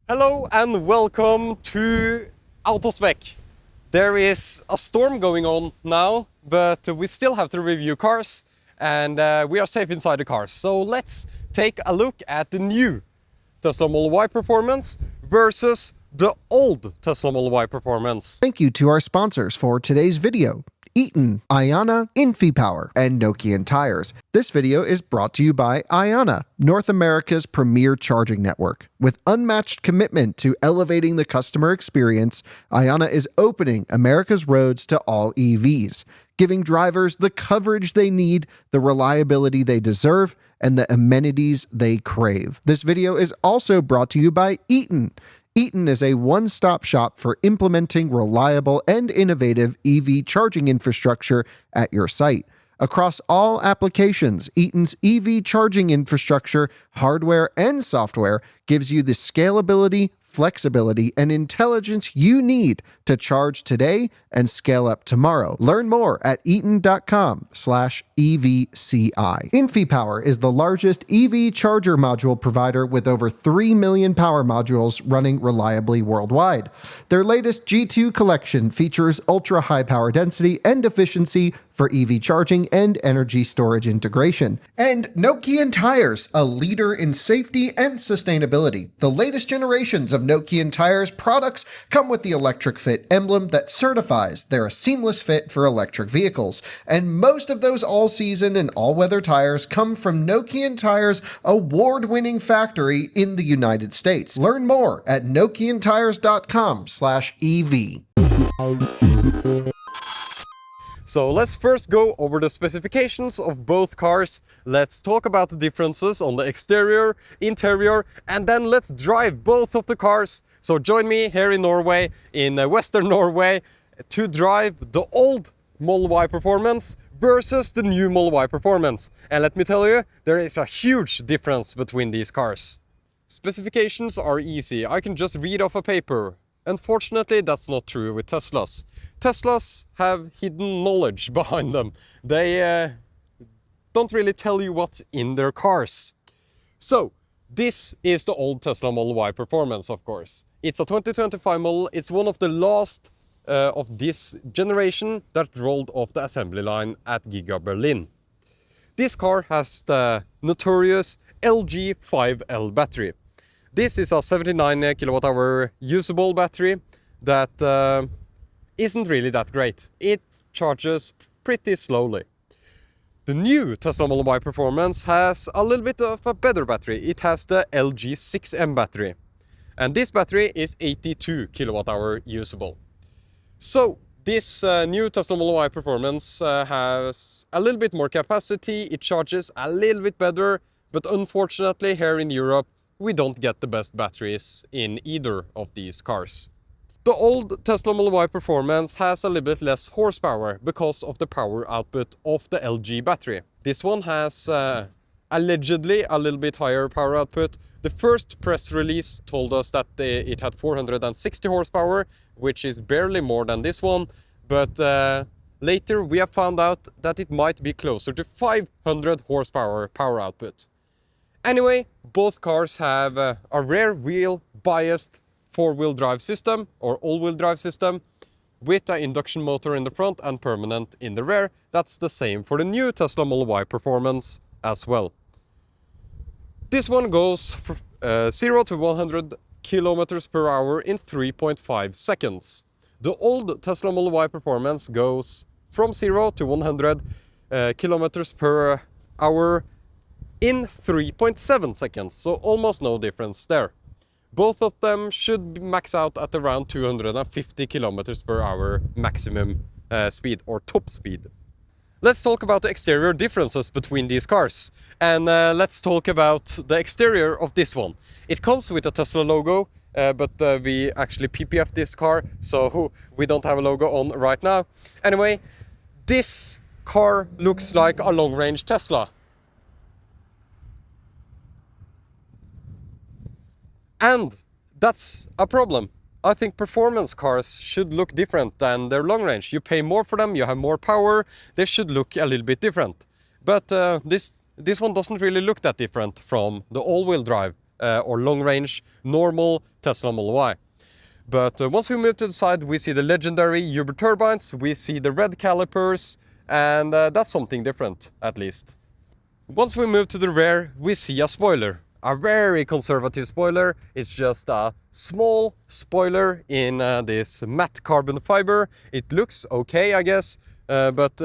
Hello and welcome to Spec. There is a storm going on now, but we still have to review cars and we are safe inside the cars. So let's take a look at the new Tesla Model Y performance versus the old Tesla Model Y performance. Thank you to our sponsors for today's video: Eaton, Ionna, InfyPower, and Nokian Tyres. This video is brought to you by Ionna, North America's premier charging network. With unmatched commitment to elevating the customer experience, Ionna is opening America's roads to all EVs, giving drivers the coverage they need, the reliability they deserve, and the amenities they crave. This video is also brought to you by Eaton. Eaton is a one-stop shop for implementing reliable and innovative EV charging infrastructure at your site. Across all applications, Eaton's EV charging infrastructure, hardware, and software gives you the scalability, flexibility, and intelligence you need to charge today and scale up tomorrow. Learn more at eaton.com/EVCI. InfyPower is the largest EV charger module provider with over 3 million power modules running reliably worldwide. Their latest G2 collection features ultra-high power density and efficiency for EV charging and energy storage integration. And Nokian Tyres, a leader in safety and sustainability. The latest generations of Nokian Tyres products come with the Electric Fit emblem that certifies they're a seamless fit for electric vehicles. And most of those all-season and all-weather tires come from Nokian Tyres' award-winning factory in the United States. Learn more at nokiantyres.com/EV. So let's first go over the specifications of both cars. Let's talk about the differences on the exterior, interior, and then let's drive both of the cars. So join me here in Norway, in Western Norway, to drive the old Model Y performance versus the new Model Y performance. And let me tell you, there is a huge difference between these cars. Specifications are easy. I can just read off a paper. Unfortunately, that's not true with Teslas. Teslas have hidden knowledge behind them. They don't really tell you what's in their cars. So, this is the old Tesla Model Y performance, of course. It's a 2025 model. It's one of the last of this generation that rolled off the assembly line at Giga Berlin. This car has the notorious LG5L battery. This is a 79 kilowatt-hour usable battery that isn't really that great. It charges pretty slowly. The new Tesla Model Y performance has a little bit of a better battery. It has the LG6M battery. And this battery is 82 kilowatt-hour usable. So this new Tesla Model Y performance has a little bit more capacity. It charges a little bit better, but unfortunately here in Europe we don't get the best batteries in either of these cars. The old Tesla Model Y performance has a little bit less horsepower because of the power output of the LG battery. This one has allegedly a little bit higher power output. The first press release told us that it had 460 horsepower, which is barely more than this one, but later we have found out that it might be closer to 500 horsepower power output. Anyway, both cars have a rear wheel biased four-wheel drive system or all-wheel drive system with an induction motor in the front and permanent in the rear. That's the same for the new Tesla Model Y performance as well. This one goes from 0 to 100 kilometers per hour in 3.5 seconds. The old Tesla Model Y performance goes from 0 to 100 kilometers per hour in 3.7 seconds, so almost no difference there. Both of them should max out at around 250 kilometers per hour maximum speed or top speed. Let's talk about the exterior differences between these cars. And let's talk about the exterior of this one. It comes with a Tesla logo, but we actually PPF this car, so we don't have a logo on right now. Anyway, this car looks like a long-range Tesla. And that's a problem. I think performance cars should look different than their long range. You pay more for them, you have more power, they should look a little bit different. But this one doesn't really look that different from the all-wheel drive or long range normal Tesla Model Y. But once we move to the side, we see the legendary Uber turbines, we see the red calipers, and that's something different, at least. Once we move to the rear, we see a spoiler. A very conservative spoiler. It's just a small spoiler in this matte carbon fiber. It looks okay, I guess, but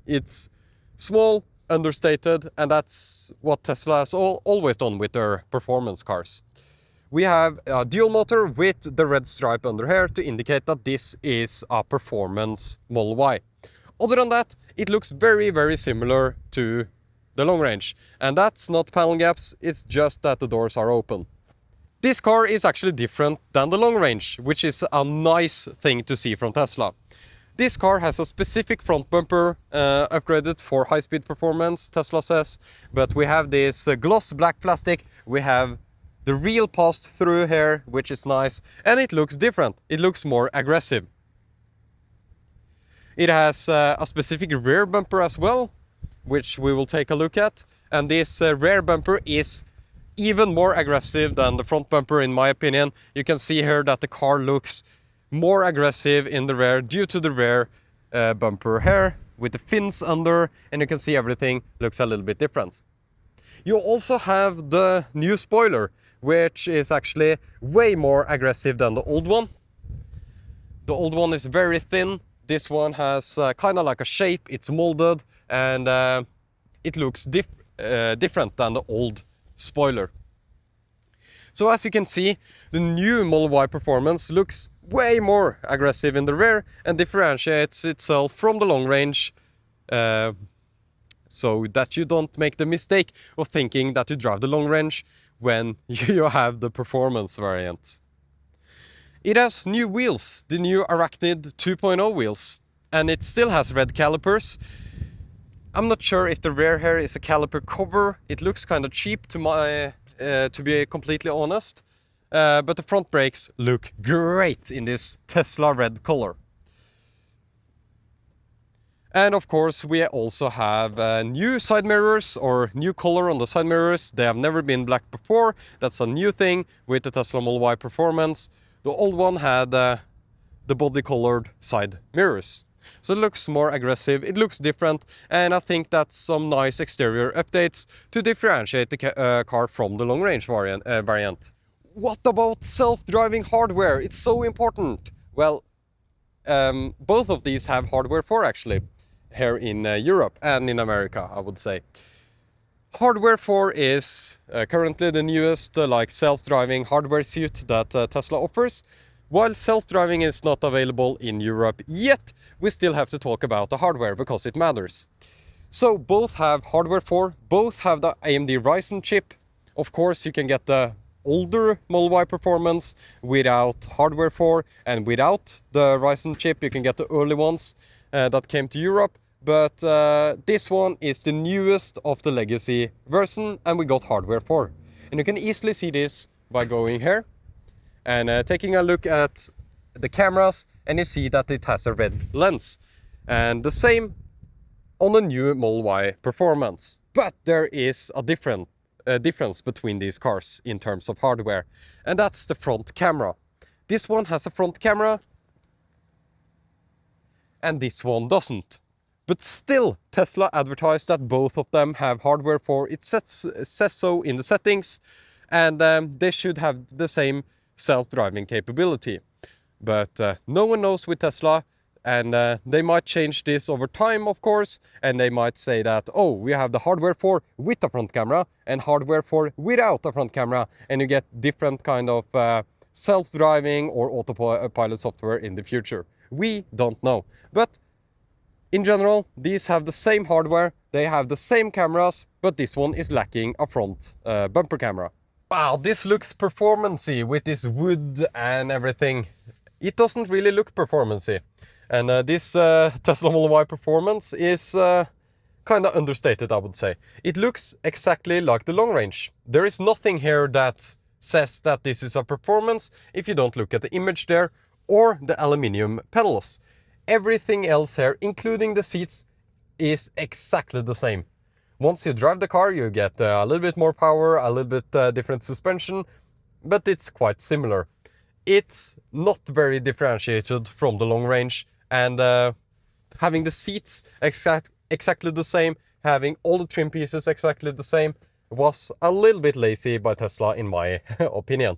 it's small, understated, and that's what Tesla has always done with their performance cars. We have a dual motor with the red stripe under here to indicate that this is a performance Model Y. Other than that, it looks very, very similar to the long range. And that's not panel gaps, it's just that the doors are open. This car is actually different than the long range, which is a nice thing to see from Tesla. This car has a specific front bumper upgraded for high-speed performance, Tesla says. But we have this gloss black plastic, we have the real pass-through here, which is nice, and it looks different. It looks more aggressive. It has a specific rear bumper as well, which we will take a look at. And this rear bumper is even more aggressive than the front bumper, in my opinion. You can see here that the car looks more aggressive in the rear due to the rear bumper here with the fins under, and you can see everything looks a little bit different. You also have the new spoiler, which is actually way more aggressive than the old one. The old one is very thin. This one has kind of like a shape, it's molded, and it looks different than the old spoiler. So as you can see, the new Model Y Performance looks way more aggressive in the rear and differentiates itself from the long range, so that you don't make the mistake of thinking that you drive the long range when you have the performance variant. It has new wheels, the new Arachnid 2.0 wheels, and it still has red calipers. I'm not sure if the rear here is a caliper cover. It looks kind of cheap to be completely honest, but the front brakes look great in this Tesla red color. And of course we also have new side mirrors, or new color on the side mirrors. They have never been black before. That's a new thing with the Tesla Model Y Performance. The old one had the body colored side mirrors. So it looks more aggressive, it looks different, and I think that's some nice exterior updates to differentiate the car from the long range variant. What about self-driving hardware? It's so important. Well, both of these have hardware 4 actually, here in Europe and in America, I would say. Hardware 4 is currently the newest like self-driving hardware suite that Tesla offers. While self-driving is not available in Europe yet, we still have to talk about the hardware because it matters. So both have hardware 4, both have the AMD Ryzen chip. Of course, you can get the older Model Y Performance without hardware 4, and without the Ryzen chip you can get the early ones that came to Europe. But this one is the newest of the legacy version, and we got hardware 4. And you can easily see this by going here and taking a look at the cameras, and you see that it has a red lens. And the same on the new Model Y Performance. But there is a difference between these cars in terms of hardware, and that's the front camera. This one has a front camera, and this one doesn't. But still, Tesla advertised that both of them have hardware 4. It says so in the settings, and they should have the same self-driving capability. But no one knows with Tesla, and they might change this over time, of course, and they might say that, oh, we have the hardware 4 with a front camera and hardware 4 without a front camera, and you get different kind of self-driving or autopilot software in the future. We don't know. But in general, these have the same hardware, they have the same cameras, but this one is lacking a front bumper camera. Wow, this looks performance-y with this wood and everything. It doesn't really look performance-y. And this Tesla Model Y Performance is kind of understated, I would say. It looks exactly like the long range. There is nothing here that says that this is a performance if you don't look at the image there or the aluminium pedals. Everything else here, including the seats, is exactly the same. Once you drive the car, you get a little bit more power, a little bit different suspension, but it's quite similar. It's not very differentiated from the long range, and having the seats exactly the same, having all the trim pieces exactly the same, was a little bit lazy by Tesla in my opinion.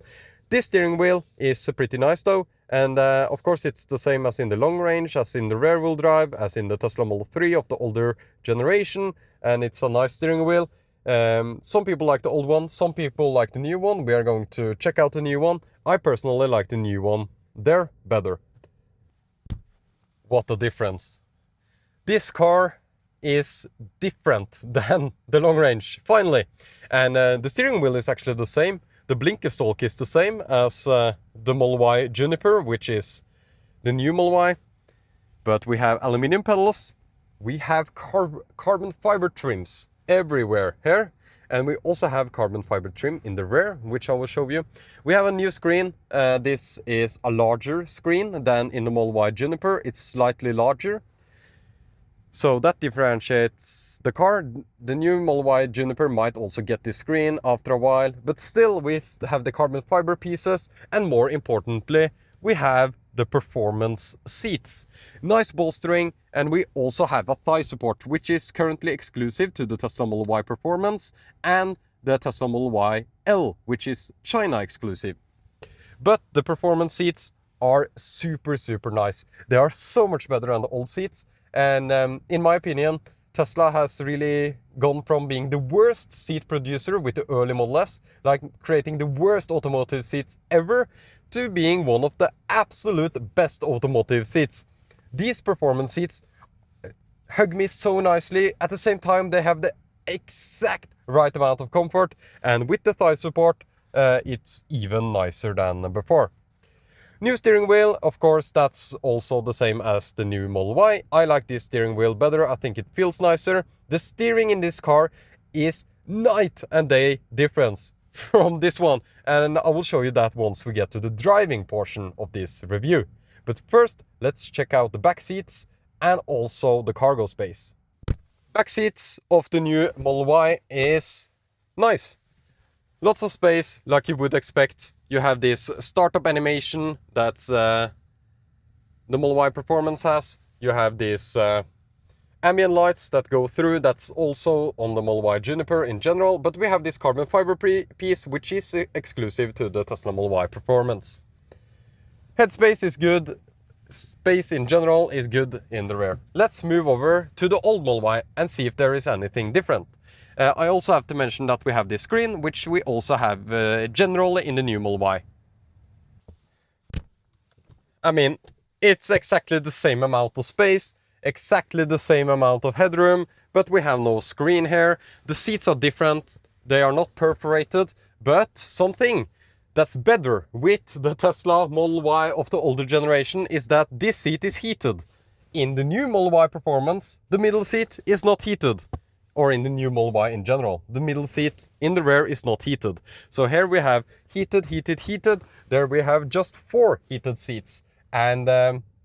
This steering wheel is pretty nice though, and of course it's the same as in the long range, as in the rear wheel drive, as in the Tesla Model 3 of the older generation, and it's a nice steering wheel. Some people like the old one, some people like the new one. We are going to check out the new one. I personally like the new one there better. What a difference. This car is different than the long range, finally. And the steering wheel is actually the same. The blinker stalk is the same as the Model Y Juniper, which is the new Model Y. But we have aluminum pedals. We have carbon fiber trims everywhere here. And we also have carbon fiber trim in the rear, which I will show you. We have a new screen. This is a larger screen than in the Model Y Juniper. It's slightly larger. So that differentiates the car. The new Model Y Juniper might also get this screen after a while, but still we have the carbon fiber pieces, and more importantly, we have the performance seats. Nice bolstering, and we also have a thigh support, which is currently exclusive to the Tesla Model Y Performance and the Tesla Model Y L, which is China exclusive. But the performance seats are super nice. They are so much better than the old seats. And in my opinion, Tesla has really gone from being the worst seat producer with the early Model S, like creating the worst automotive seats ever, to being one of the absolute best automotive seats. These performance seats hug me so nicely. At the same time, they have the exact right amount of comfort, and with the thigh support, it's even nicer than before. New steering wheel, of course, that's also the same as the new Model Y. I like this steering wheel better. I think it feels nicer. The steering in this car is night and day difference from this one. And I will show you that once we get to the driving portion of this review. But first, let's check out the back seats and also the cargo space. Back seats of the new Model Y is nice. Lots of space, like you would expect. You have this startup animation that's the Model Y Performance has. You have these ambient lights that go through. That's also on the Model Y Juniper in general. But we have this carbon fiber piece, which is exclusive to the Tesla Model Y Performance. Headspace is good. Space in general is good in the rear. Let's move over to the old Model Y and see if there is anything different. I also have to mention that we have this screen, which we also have generally in the new Model Y. I mean, it's exactly the same amount of space, exactly the same amount of headroom, but we have no screen here. The seats are different, they are not perforated, but something that's better with the Tesla Model Y of the older generation is that this seat is heated. In the new Model Y Performance, the middle seat is not heated. Or in the new Model Y in general, the middle seat in the rear is not heated. So here we have heated. There we have just 4 heated seats. And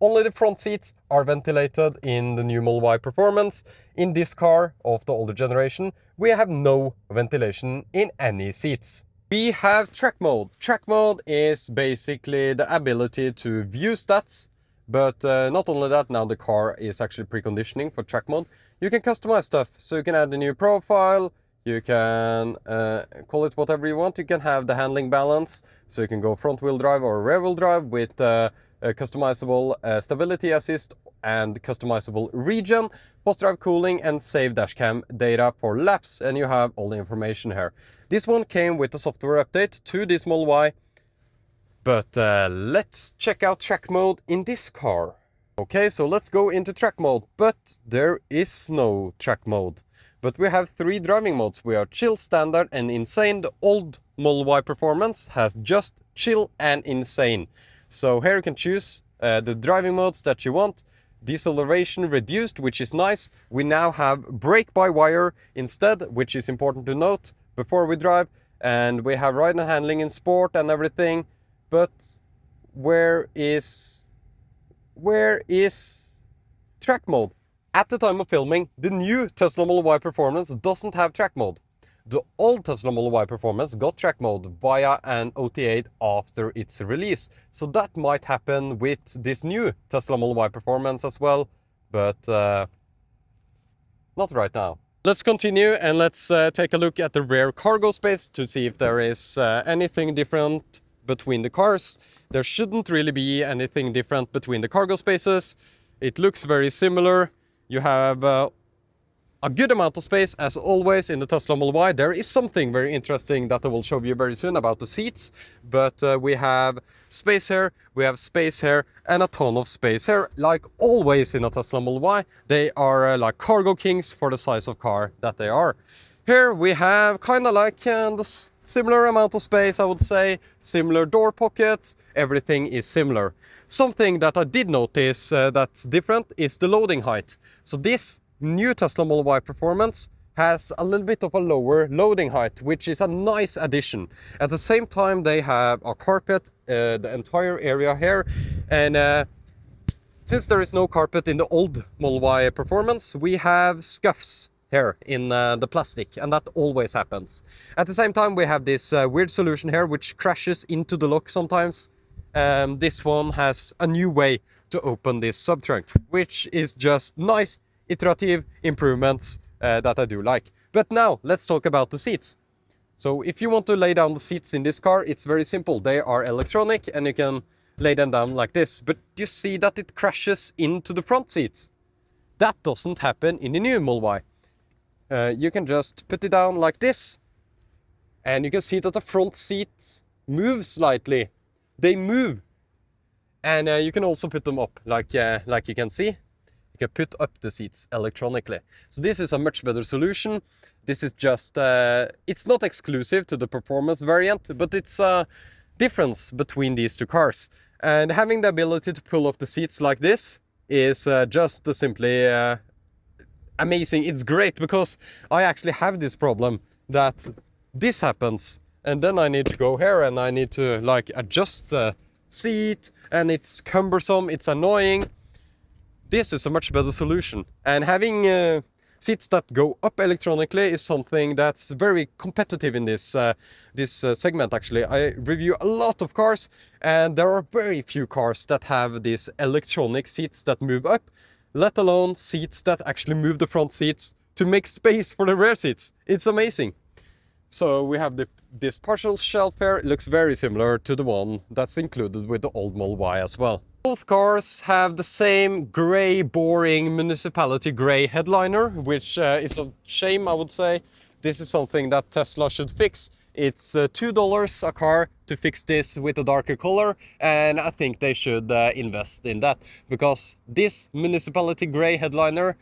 only the front seats are ventilated in the new Model Y Performance. In this car of the older generation, we have no ventilation in any seats. We have track mode. Track mode is basically the ability to view stats. But not only that, now the car is actually preconditioning for track mode. You can customize stuff, so you can add a new profile, you can call it whatever you want. You can have the handling balance, so you can go front wheel drive or rear wheel drive with customizable stability assist and customizable regen, post drive cooling, and save dashcam data for laps, and you have all the information here. This one came with a software update to this Model Y. But let's check out track mode in this car. Okay, so let's go into track mode, but there is no track mode. But we have 3 driving modes. We are chill, standard, and insane. The old Model Y Performance has just chill and insane. So here you can choose the driving modes that you want. Deceleration reduced, which is nice. We now have brake-by-wire instead, which is important to note before we drive. And we have ride and handling in sport and everything. But where is track mode? At the time of filming, the new Tesla Model Y Performance doesn't have track mode. The old Tesla Model Y Performance got track mode via an OTA after its release. So that might happen with this new Tesla Model Y Performance as well, but not right now. Let's continue and let's take a look at the rear cargo space to see if there is anything different between the cars. There shouldn't really be anything different between the cargo spaces. It looks very similar. You have a good amount of space as always in the Tesla Model Y. There is something very interesting that I will show you very soon about the seats, but we have space here, we have space here, and a ton of space here. Like always in a Tesla Model Y, they are like cargo kings for the size of car that they are. Here we have kind of like the similar amount of space, I would say, similar door pockets, everything is similar. Something that I did notice that's different is the loading height. So this new Tesla Model Y Performance has a little bit of a lower loading height, which is a nice addition. At the same time, they have a carpet, the entire area here, and since there is no carpet in the old Model Y Performance, we have scuffs here in the plastic, and that always happens. At the same time, we have this weird solution here, which crashes into the lock sometimes. This one has a new way to open this sub-trunk, which is just nice, iterative improvements that I do like. But now, let's talk about the seats. So if you want to lay down the seats in this car, it's very simple. They are electronic, and you can lay them down like this. But you see that it crashes into the front seats. That doesn't happen in the new Model Y. You can just put it down like this, and you can see that the front seats move slightly. They move, and you can also put them up like you can see. You can put up the seats electronically. So this is a much better solution. This is just it's not exclusive to the performance variant, but it's a difference between these two cars. And having the ability to pull off the seats like this is just simply amazing. It's great because I actually have this problem that this happens, and then I need to go here and I need to like adjust the seat, and it's cumbersome, it's annoying. This is a much better solution, and having seats that go up electronically is something that's very competitive in this segment. Actually, I review a lot of cars, and there are very few cars that have these electronic seats that move up, let alone seats that actually move the front seats to make space for the rear seats. It's amazing. So we have this partial shelf here. It looks very similar to the one that's included with the old Model Y as well. Both cars have the same grey, boring municipality grey headliner, which is a shame, I would say. This is something that Tesla should fix. It's $2 a car to fix this with a darker color, and I think they should invest in that, because this municipality grey headliner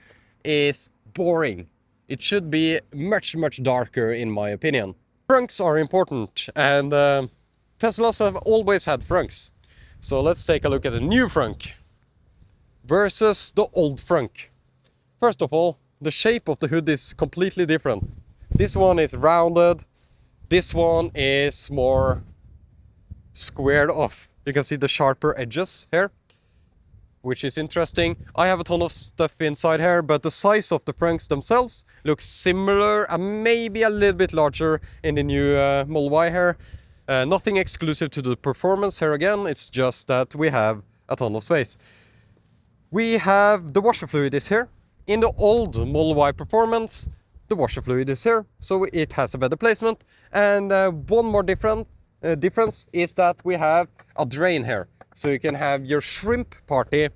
is boring. It should be much, much darker in my opinion. Frunks are important, and Teslas have always had frunks. So let's take a look at the new frunk versus the old frunk. First of all, the shape of the hood is completely different. This one is rounded. This one is more squared off. You can see the sharper edges here, which is interesting. I have a ton of stuff inside here, but the size of the frunks themselves looks similar and maybe a little bit larger in the new Model Y here. Nothing exclusive to the performance here again, it's just that we have a ton of space. We have the washer fluid is here. In the old Model Y Performance, the washer fluid is here, so it has a better placement. And one more difference is that we have a drain here. So you can have your shrimp party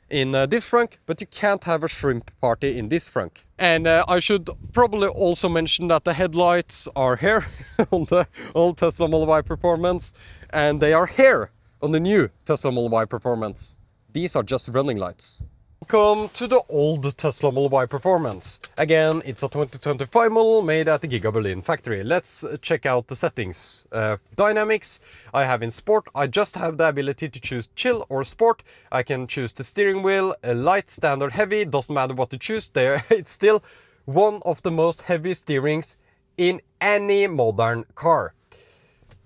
in this frunk, but you can't have a shrimp party in this frunk. And I should probably also mention that the headlights are here on the old Tesla Model Y Performance, and they are here on the new Tesla Model Y Performance. These are just running lights. Welcome to the old Tesla Model Y Performance. Again, it's a 2025 model made at the Giga Berlin factory. Let's check out the settings. Dynamics, I have in Sport. I just have the ability to choose Chill or Sport. I can choose the steering wheel, Light, Standard, Heavy, doesn't matter what to choose. It's still one of the most heavy steerings in any modern car.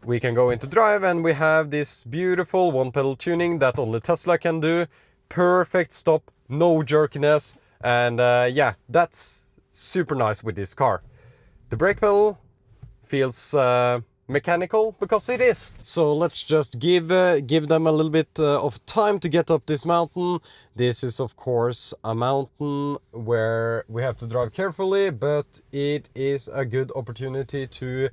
We can go into Drive, and we have this beautiful one-pedal tuning that only Tesla can do. Perfect stop. No jerkiness, And yeah, that's super nice with this car. The brake pedal feels mechanical because it is. So let's just give them a little bit of time to get up this mountain. This is of course a mountain where we have to drive carefully, but it is a good opportunity to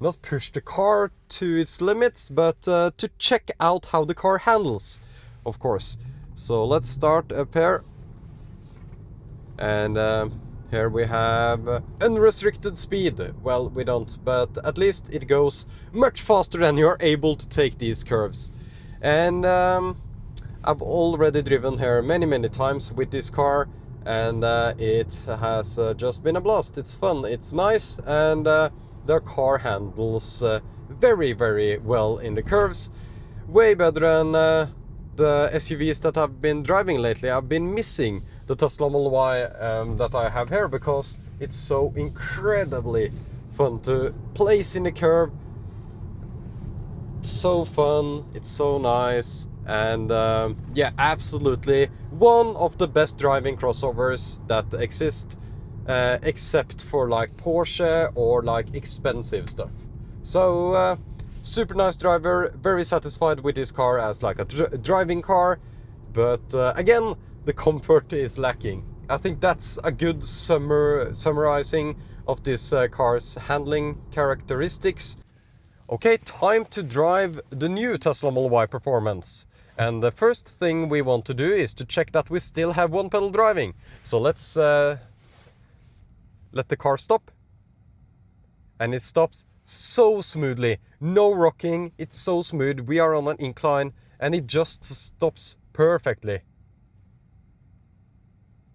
not push the car to its limits, but to check out how the car handles, of course. So let's start up here. And here we have unrestricted speed. Well, we don't, but at least it goes much faster than you're able to take these curves. And I've already driven here many times with this car, and it has just been a blast. It's fun, it's nice, and the car handles very well in the curves. Way better than the SUVs that I've been driving lately. I've been missing the Tesla Model Y that I have here because it's so incredibly fun to place in the curve. It's so fun, it's so nice, and yeah, absolutely one of the best driving crossovers that exist, except for like Porsche or like expensive stuff. So super nice driver, very satisfied with this car as like a driving car, but again, the comfort is lacking. I think that's a good summarizing of this car's handling characteristics. Okay, time to drive the new Tesla Model Y Performance. And the first thing we want to do is to check that we still have one pedal driving. So let's let the car stop. And it stops so smoothly, no rocking, it's so smooth. We are on an incline and it just stops perfectly.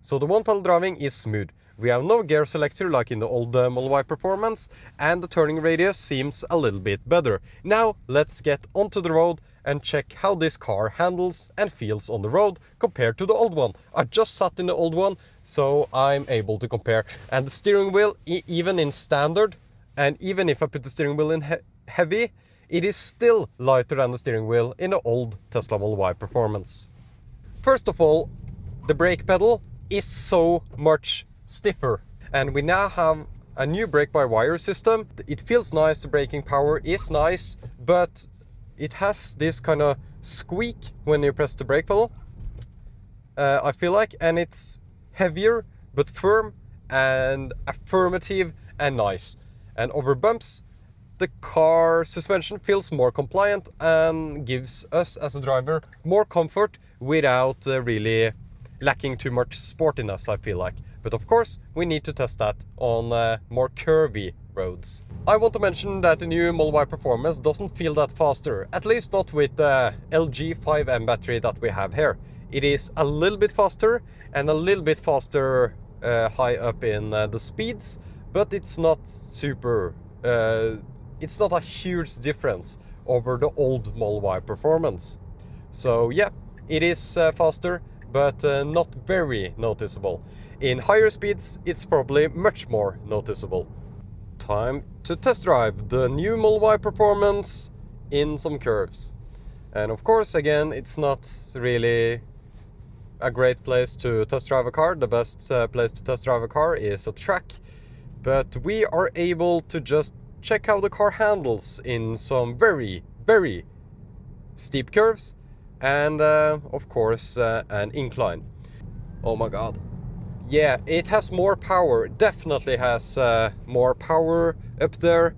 So the one pedal driving is smooth. We have no gear selector like in the old Model Y Performance, and the turning radius seems a little bit better. Now let's get onto the road and check how this car handles and feels on the road compared to the old one. I just sat in the old one, so I'm able to compare. And the steering wheel, even in standard, and even if I put the steering wheel in heavy, it is still lighter than the steering wheel in the old Tesla Model Y Performance. First of all, the brake pedal is so much stiffer, and we now have a new brake-by-wire system. It feels nice, the braking power is nice, but it has this kind of squeak when you press the brake pedal, I feel like, and it's heavier but firm and affirmative and nice. And over bumps, the car suspension feels more compliant and gives us as a driver more comfort without really lacking too much sportiness, I feel like. But of course, we need to test that on more curvy roads. I want to mention that the new Model Y Performance doesn't feel that faster, at least not with the LG 5M battery that we have here. It is a little bit faster and a little bit faster high up in the speeds, but it's not super, it's not a huge difference over the old Model Y Performance. So yeah, it is faster, but not very noticeable. In higher speeds, it's probably much more noticeable. Time to test drive the new Model Y Performance in some curves. And of course, again, it's not really a great place to test drive a car. The best place to test drive a car is a track. But we are able to just check how the car handles in some very steep curves. And of course an incline. Oh my god. Yeah, it has more power, definitely has more power up there.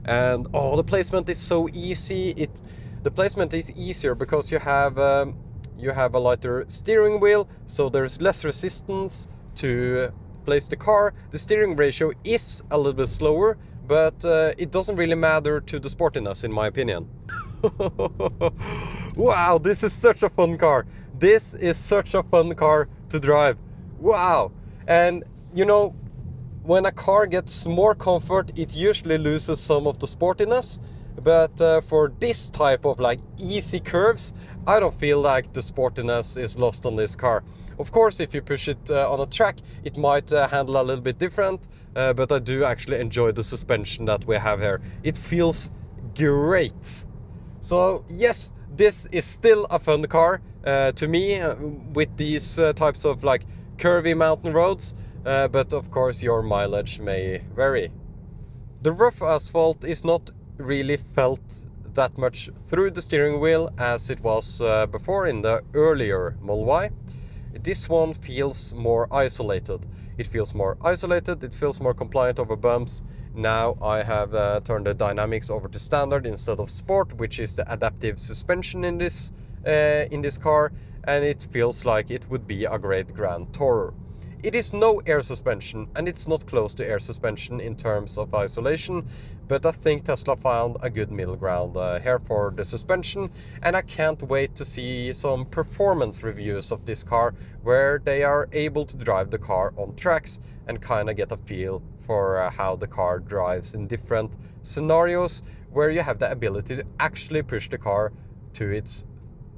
And oh, the placement is so easy. The placement is easier because you have a lighter steering wheel, so there's less resistance to place the car. The steering ratio is a little bit slower, but it doesn't really matter to the sportiness, in my opinion. Wow, this is such a fun car. This is such a fun car to drive. Wow. And you know, when a car gets more comfort, it usually loses some of the sportiness. But for this type of like easy curves, I don't feel like the sportiness is lost on this car. Of course, if you push it on a track, it might handle a little bit different. But I do actually enjoy the suspension that we have here. It feels great. So yes, this is still a fun car to me with these types of like curvy mountain roads, but of course your mileage may vary. The rough asphalt is not really felt that much through the steering wheel as it was before in the earlier Model Y. This one feels more isolated. It feels more isolated, it feels more compliant over bumps. Now I have turned the dynamics over to standard instead of sport, which is the adaptive suspension in this car, and it feels like it would be a great Grand Tourer. It is no air suspension, and it's not close to air suspension in terms of isolation, but I think Tesla found a good middle ground here for the suspension, and I can't wait to see some performance reviews of this car where they are able to drive the car on tracks and kind of get a feel for how the car drives in different scenarios where you have the ability to actually push the car to its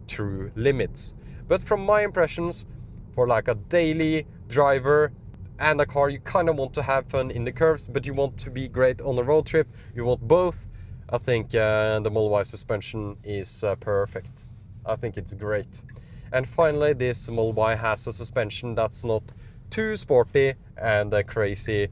true limits. But from my impressions, for like a daily driver and a car you kind of want to have fun in the curves, but you want to be great on a road trip, you want both, I think the Model Y suspension is perfect. I think it's great. And finally, this Model Y has a suspension that's not too sporty and crazy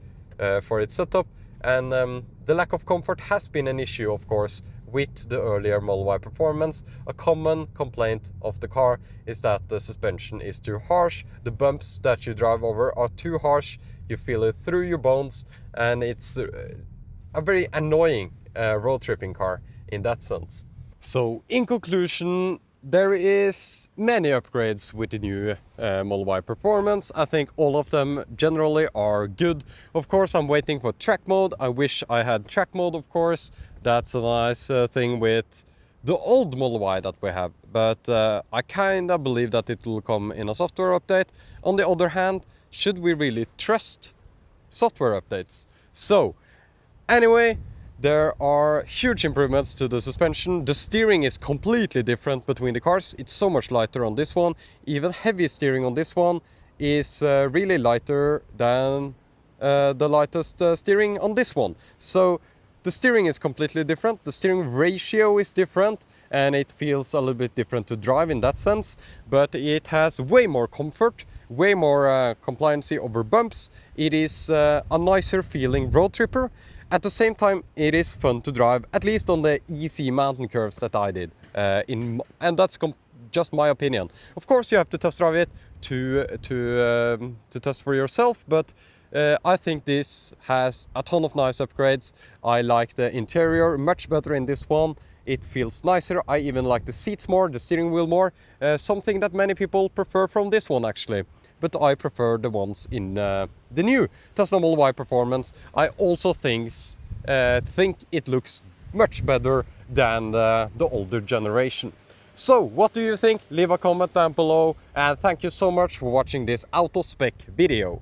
for its setup, and the lack of comfort has been an issue, of course, with the earlier Model Y performance. A common complaint of the car is that the suspension is too harsh, the bumps that you drive over are too harsh, you feel it through your bones, and it's a very annoying road tripping car in that sense. So in conclusion, there is many upgrades with the new Model Y performance. I think all of them generally are good. Of course, I'm waiting for track mode. I wish I had track mode, of course. That's a nice thing with the old Model Y that we have. But I kind of believe that it will come in a software update. On the other hand, should we really trust software updates? So, anyway, there are huge improvements to the suspension. The steering is completely different between the cars. It's so much lighter on this one. Even heavy steering on this one is really lighter than the lightest steering on this one. So the steering is completely different. The steering ratio is different, and it feels a little bit different to drive in that sense. But it has way more comfort, way more compliancy over bumps. It is a nicer feeling road tripper. At the same time, it is fun to drive, at least on the easy mountain curves that I did. And that's just my opinion. Of course, you have to test drive it to test for yourself, but I think this has a ton of nice upgrades. I like the interior much better in this one. It feels nicer. I even like the seats more, the steering wheel more. Something that many people prefer from this one, actually. But I prefer the ones in the new Tesla Model Y performance. I also think it looks much better than the older generation. So, what do you think? Leave a comment down below, and thank you so much for watching this auto spec video.